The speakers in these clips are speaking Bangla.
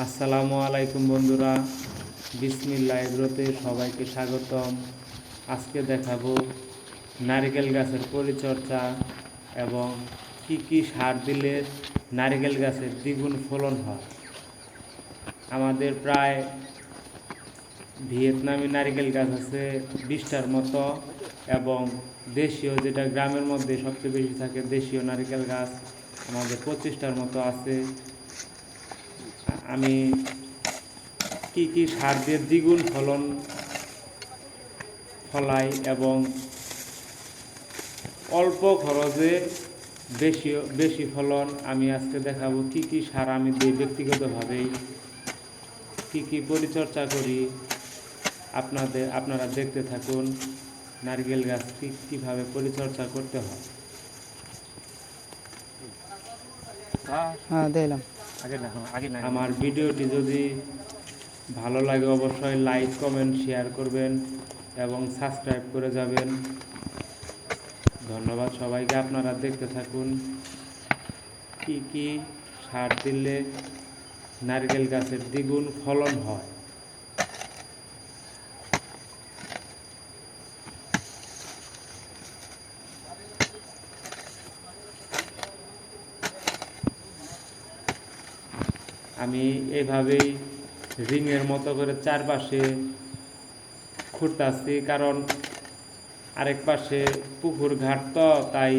আসসালামু আলাইকুম বন্ধুরা, বিসমিল্লাহ এগ্রোতে সবাইকে স্বাগতম। আজকে দেখাবো নারিকেল গাছের পরিচর্যা এবং কি কি সার দিলে নারিকেল গাছের দ্বিগুণ ফলন হয়। আমাদের প্রায় ভিয়েতনামি নারিকেল গাছ আছে 20টার মতো, এবং দেশীয় যেটা গ্রামের মধ্যে সবচেয়ে বেশি থাকে দেশীয় নারিকেল গাছ আমাদের 25টার মতো আছে। আমি কি কি সার দিয়ে দ্বিগুণ ফলন ফলাই এবং অল্প খরচে বেশি ফলন আমি আজকে দেখাবো। কি কি সার আমি দিই ব্যক্তিগতভাবেই, কি কি পরিচর্যা করি, আপনারা দেখতে থাকুন নারকেল গাছ কীভাবে পরিচর্যা করতে হয়। আমার ভিডিওটি যদি ভালো লাগে অবশ্যই লাইক কমেন্ট শেয়ার করবেন এবং সাবস্ক্রাইব করে যাবেন। ধন্যবাদ সবাইকে। আপনারা দেখতে থাকুন কি কি সার দিলে নারকেল গাছের দ্বিগুণ ফলন হয়। আমি এইভাবেই রিংয়ের মতো করে চারপাশে খুঁড়তাছি, কারণ আরেক পাশে পুকুর ঘাট, তো তাই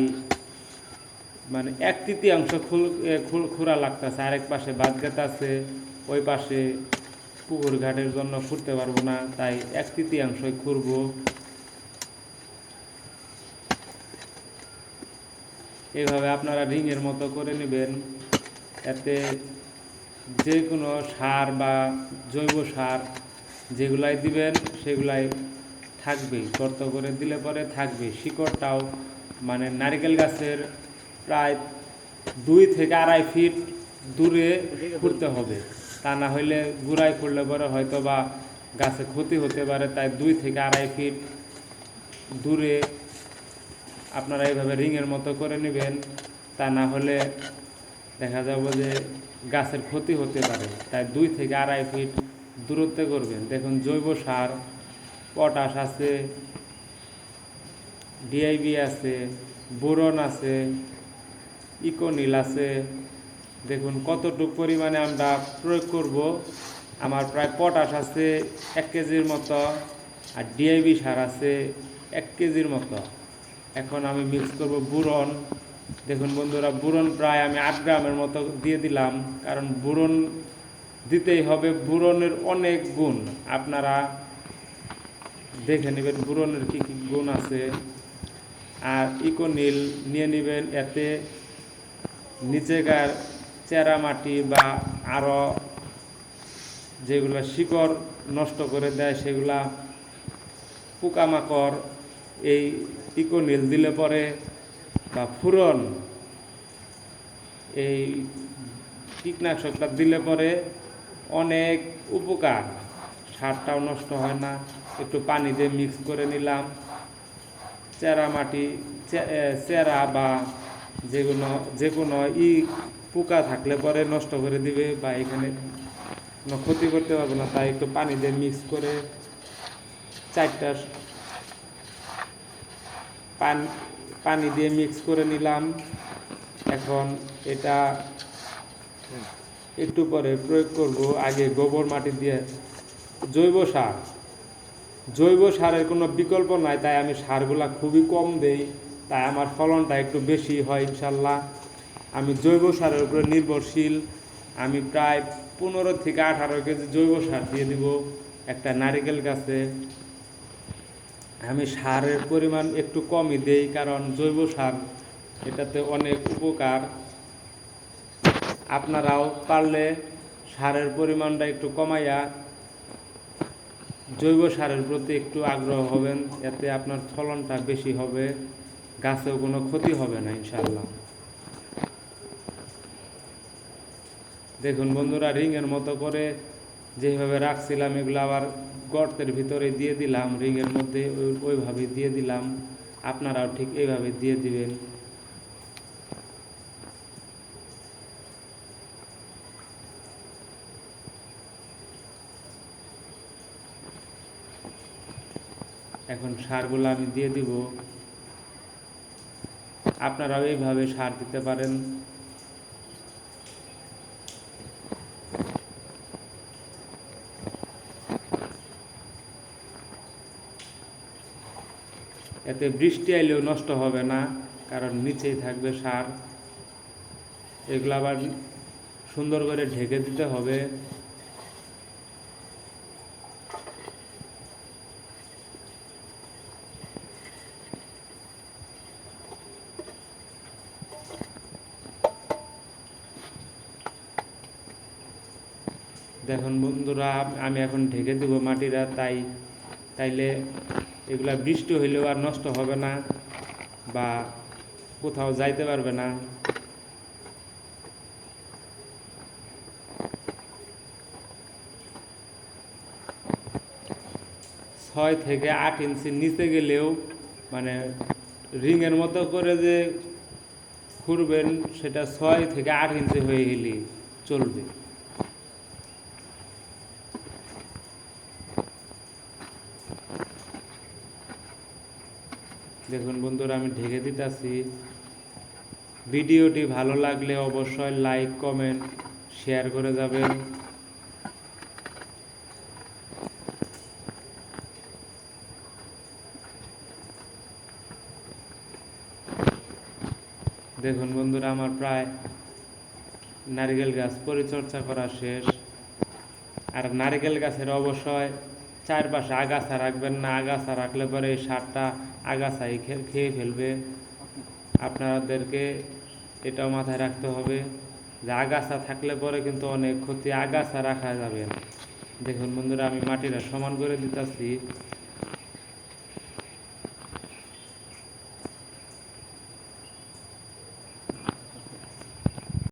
মানে 1/3 খুঁড়া লাগতেছে। আরেক পাশে বাদ গাছ আছে, ওই পাশে পুকুর ঘাটের জন্য খুঁড়তে পারবো না, তাই 1/3 খুঁড়ব। এইভাবে আপনারা রিংয়ের মতো করে নেবেন। এতে যে কোনো সার বা জৈব সার যেগুলাই দিবেন সেগুলাই থাকবেই, গর্ত করে দিলে পরে থাকবে। শিকড়টাও মানে নারকেল গাছের প্রায় 2 থেকে 2.5 ফিট দূরে খুঁড়তে হবে, তা না হইলে গুড়ায় খুঁড়লে পরে হয়তো বা গাছে ক্ষতি হতে পারে। তাই 2 থেকে 2.5 ফিট দূরে আপনারা এইভাবে রিংয়ের মতো করে নেবেন, তা না হলে দেখা যাবে যে গাছের ক্ষতি হতে পারে। তাই 2 থেকে 2.5 ফিট দূরত্বে করবেন। দেখুন জৈব সার পটাশ আছে, ডিআইবি আছে, বোরন আছে, ইকোনিল আছে। দেখুন কতটুকু পরিমাণে আমরা প্রয়োগ করব। আমার প্রায় পটাশ আছে 1 কেজির মতো, আর ডিআইবি সার আছে 1 কেজির মতো। এখন আমি মিক্স করব বোরন। দেখুন বন্ধুরা, বোরন প্রায় আমি 8 গ্রামের মতো দিয়ে দিলাম, কারণ বোরন দিতেই হবে। বোরনের অনেক গুণ, আপনারা দেখে নেবেন বোরনের কী কী গুণ আছে। আর ইকোনিল নিয়ে নেবেন। এতে নিচেকার চেরা মাটি বা আরও যেগুলো শিকড় নষ্ট করে দেয় সেগুলা পোকামাকড় এই ইকোনিল দিলে পরে বা ফুরন এই কীটনাশকটা দিলে পরে অনেক উপকার। সারটাও নষ্ট হয় না। একটু পানি দিয়ে মিক্স করে নিলাম। চেরা মাটি, চেরা বা যে কোনো পোকা থাকলে পরে নষ্ট করে দিবে বা এখানে ক্ষতি করতে পারবে না। তাই একটু পানি দিয়ে মিক্স করে 4টা পানি দিয়ে মিক্স করে নিলাম। এখন এটা একটু পরে প্রয়োগ করব। আগে গোবর মাটি দিয়ে জৈব সারের কোনো বিকল্প নাই, তাই আমি সারগুলা খুবই কম দেই, তাই আমার ফলনটা একটু বেশি হয় ইনশাল্লাহ। আমি জৈব সারের উপরে নির্ভরশীল। আমি প্রায় 15 থেকে 18 কেজি জৈব সার দিয়ে দিব একটা নারিকেল গাছে। আমি সারের পরিমাণ একটু কমই দেই, কারণ জৈব সার এটাতে অনেক উপকার। আপনারাও পারলে সারের পরিমাণটা একটু কমাইয়া জৈব সারের প্রতি একটু আগ্রহ হবেন, এতে আপনার ফলনটা বেশি হবে, গাছেও কোনো ক্ষতি হবে না ইনশাল্লাহ। দেখুন বন্ধুরা, রিংয়ের মতো করে যেভাবে রাখছিলাম এগুলো আবার গর্তের ভিতরে দিয়ে দিলাম, রিংয়ের মধ্যে ওইভাবে দিয়ে দিলাম। আপনারাও ঠিক এইভাবে দিয়ে দিবেন। এখন সারগুলো আমি দিয়ে দিব। আপনারাও এইভাবে সার দিতে পারেন। এতে বৃষ্টি আইলেও নষ্ট হবে না, কারণ নিচেই থাকবে সার। এগুলো আবার সুন্দর করে ঢেকে দিতে হবে। দেখুন বন্ধুরা, আমি এখন ঢেকে দেব মাটিটা, তাইলে এগুলা বৃষ্টি হইলেও আর নষ্ট হবে না বা কোথাও যাইতে পারবে না। ছয় থেকে 8 ইঞ্চি নিচে গেলেও মানে রিংয়ের মতো করে যে খুঁড়বেন, সেটা 6 থেকে 8 ইঞ্চি হয়ে গেলে চলবে। দেখুন বন্ধুরা, আমি ঢেকে দিতেছি। ভিডিওটি ভালো লাগলে অবশ্যই লাইক, কমেন্ট, শেয়ার করে যাবেন। দেখুন বন্ধুরা, আমার প্রায় নারকেল গাছ পরিচর্যা করা শেষ। আর নারকেল গাছের অবশ্যই চারপাশে আগাছা রাখবেন না। আগাছা রাখলে পরে এই সারটা আগাছাই খেয়ে ফেলবে। আপনাদেরকে এটাও মাথায় রাখতে হবে যে আগাছা থাকলে পরে কিন্তু অনেক ক্ষতি। আগাছা রাখা যাবে না। দেখুন বন্ধুরা, আমি মাটিটা সমান করে দিতেছি।